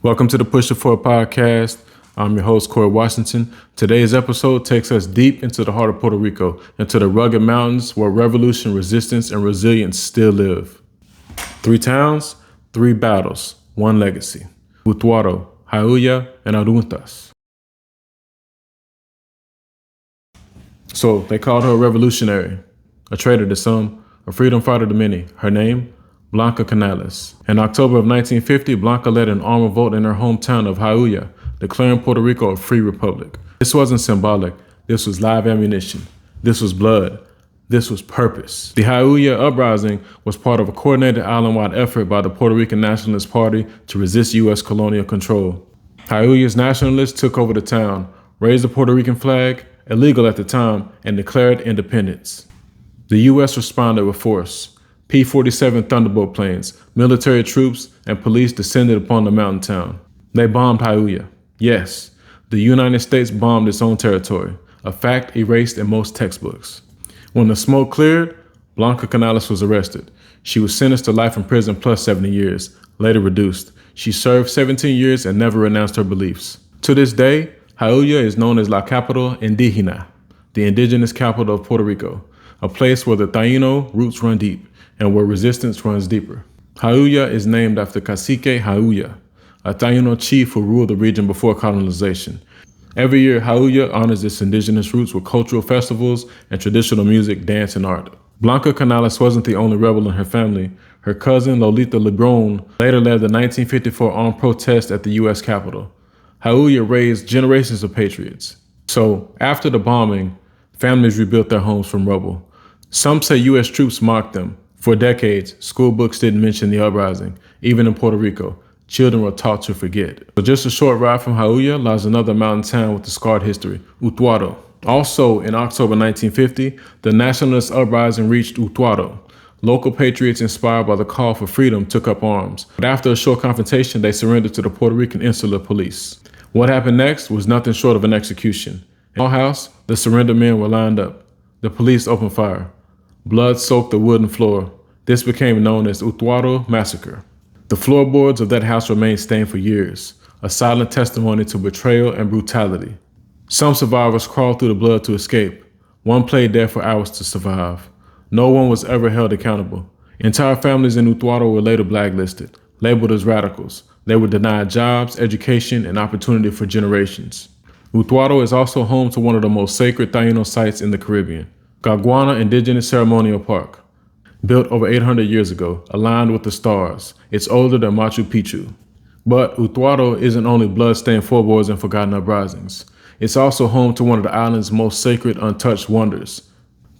Welcome to the Push It Forward podcast. I'm your host, Corey Washington. Today's episode takes us deep into the heart of Puerto Rico, into the rugged mountains where revolution, resistance, and resilience still live. 3 towns, 3 battles, 1 legacy. Utuado, Jayuya, and Adjuntas. So they called her a revolutionary, a traitor to some, a freedom fighter to many. Her name? Blanca Canales. In October of 1950, Blanca led an armed revolt in her hometown of Jayuya, declaring Puerto Rico a free republic. This wasn't symbolic. This was live ammunition. This was blood. This was purpose. The Jayuya Uprising was part of a coordinated island-wide effort by the Puerto Rican Nationalist Party to resist U.S. colonial control. Jayuya's nationalists took over the town, raised the Puerto Rican flag, illegal at the time, and declared independence. The U.S. responded with force. P-47 Thunderbolt planes, military troops, and police descended upon the mountain town. They bombed Jayuya. Yes, the United States bombed its own territory, a fact erased in most textbooks. When the smoke cleared, Blanca Canales was arrested. She was sentenced to life in prison plus 70 years, later reduced. She served 17 years and never renounced her beliefs. To this day, Jayuya is known as La Capital Indígena, the indigenous capital of Puerto Rico, a place where the Taino roots run deep and where resistance runs deeper. Jayuya is named after Cacique Jayuya, a Taino chief who ruled the region before colonization. Every year, Jayuya honors its indigenous roots with cultural festivals and traditional music, dance, and art. Blanca Canales wasn't the only rebel in her family. Her cousin, Lolita Lebron, later led the 1954 armed protest at the U.S. Capitol. Jayuya raised generations of patriots. So, after the bombing, families rebuilt their homes from rubble. Some say U.S. troops mocked them. For decades, school books didn't mention the uprising. Even in Puerto Rico, children were taught to forget. So just a short ride from Jayuya lies another mountain town with a scarred history, Utuado. Also, in October 1950, the nationalist uprising reached Utuado. Local patriots inspired by the call for freedom took up arms. But after a short confrontation, they surrendered to the Puerto Rican Insular Police. What happened next was nothing short of an execution. In our house, the surrender men were lined up. The police opened fire. Blood soaked the wooden floor. This became known as Utuado Massacre. The floorboards of that house remained stained for years, a silent testimony to betrayal and brutality. Some survivors crawled through the blood to escape. One played dead for hours to survive. No one was ever held accountable. Entire families in Utuado were later blacklisted, labeled as radicals. They were denied jobs, education, and opportunity for generations. Utuado is also home to one of the most sacred Taino sites in the Caribbean, Caguana Indigenous Ceremonial Park. Built over 800 years ago, aligned with the stars, it's older than Machu Picchu. But Utuado isn't only blood-stained floorboards and forgotten uprisings. It's also home to one of the island's most sacred, untouched wonders,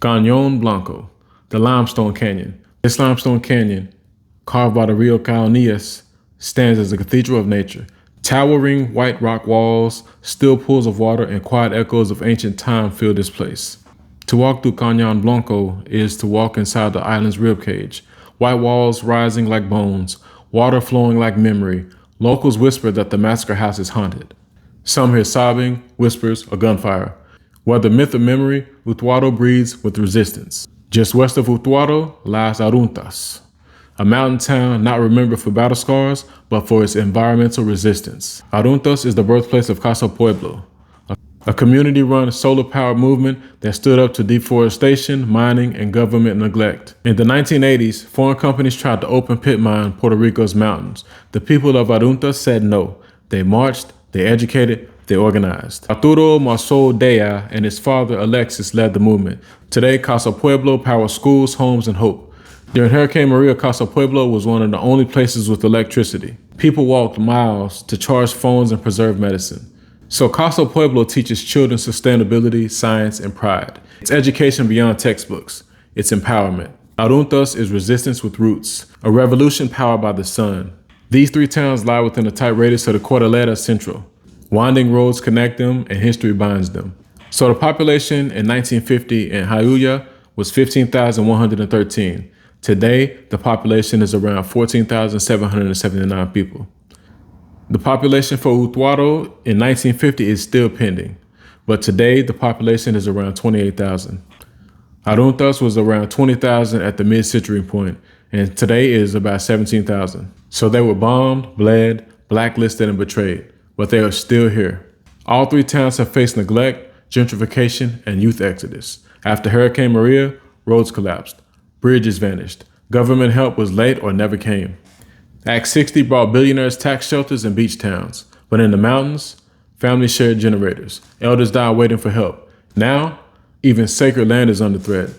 Cañón Blanco, the Limestone Canyon. This limestone canyon, carved by the Rio Caunias, stands as a cathedral of nature. Towering white rock walls, still pools of water, and quiet echoes of ancient time fill this place. To walk through Cañón Blanco is to walk inside the island's ribcage. White walls rising like bones, water flowing like memory. Locals whisper that the massacre house is haunted. Some hear sobbing, whispers, or gunfire. Whether myth or memory, Utuado breathes with resistance. Just west of Utuado lies Adjuntas, a mountain town not remembered for battle scars, but for its environmental resistance. Adjuntas is the birthplace of Casa Pueblo, a community-run solar-powered movement that stood up to deforestation, mining, and government neglect. In the 1980s, foreign companies tried to open pit mine Puerto Rico's mountains. The people of Adjuntas said no. They marched, they educated, they organized. Arturo Marsol Dea and his father Alexis led the movement. Today, Casa Pueblo powers schools, homes, and hope. During Hurricane Maria, Casa Pueblo was one of the only places with electricity. People walked miles to charge phones and preserve medicine. So Casa Pueblo teaches children sustainability, science, and pride. It's education beyond textbooks. It's empowerment. Adjuntas is resistance with roots, a revolution powered by the sun. These 3 towns lie within a tight radius of the Cordillera Central. Winding roads connect them and history binds them. So the population in 1950 in Jayuya was 15,113. Today, the population is around 14,779 people. The population for Utuado in 1950 is still pending, but today the population is around 28,000. Adjuntas was around 20,000 at the mid-century point, and today is about 17,000. So they were bombed, bled, blacklisted and betrayed, but they are still here. All three towns have faced neglect, gentrification, and youth exodus. After Hurricane Maria, roads collapsed, bridges vanished, government help was late or never came. Act 60 brought billionaires tax shelters and beach towns, but in the mountains, families shared generators. Elders died waiting for help. Now, even sacred land is under threat.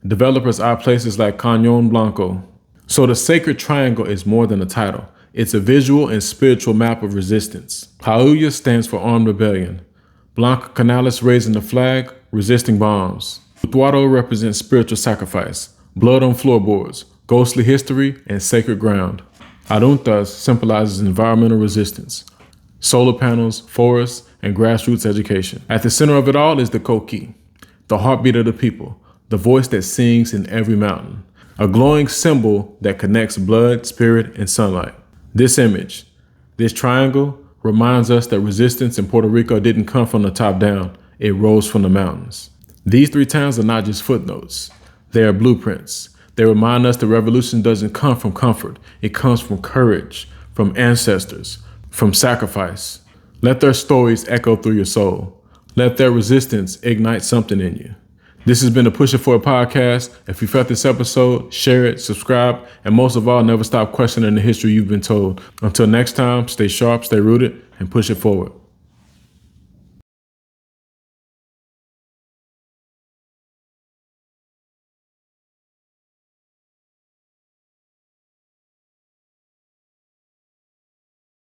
Developers eye places like Cañon Blanco. So the Sacred Triangle is more than a title. It's a visual and spiritual map of resistance. Jayuya stands for armed rebellion. Blanca Canales raising the flag, resisting bombs. Utuado represents spiritual sacrifice, blood on floorboards, ghostly history, and sacred ground. Adjuntas symbolizes environmental resistance, solar panels, forests, and grassroots education. At the center of it all is the Coqui, the heartbeat of the people, the voice that sings in every mountain, a glowing symbol that connects blood, spirit, and sunlight. This image, this triangle, reminds us that resistance in Puerto Rico didn't come from the top down, it rose from the mountains. These three towns are not just footnotes, they are blueprints. They remind us the revolution doesn't come from comfort, it comes from courage, from ancestors, from sacrifice. Let their stories echo through your soul. Let their resistance ignite something in you. This has been the Push It For It podcast. If you felt this episode, share it, subscribe, and most of all, never stop questioning the history you've been told. Until next time, stay sharp, stay rooted, and push it forward.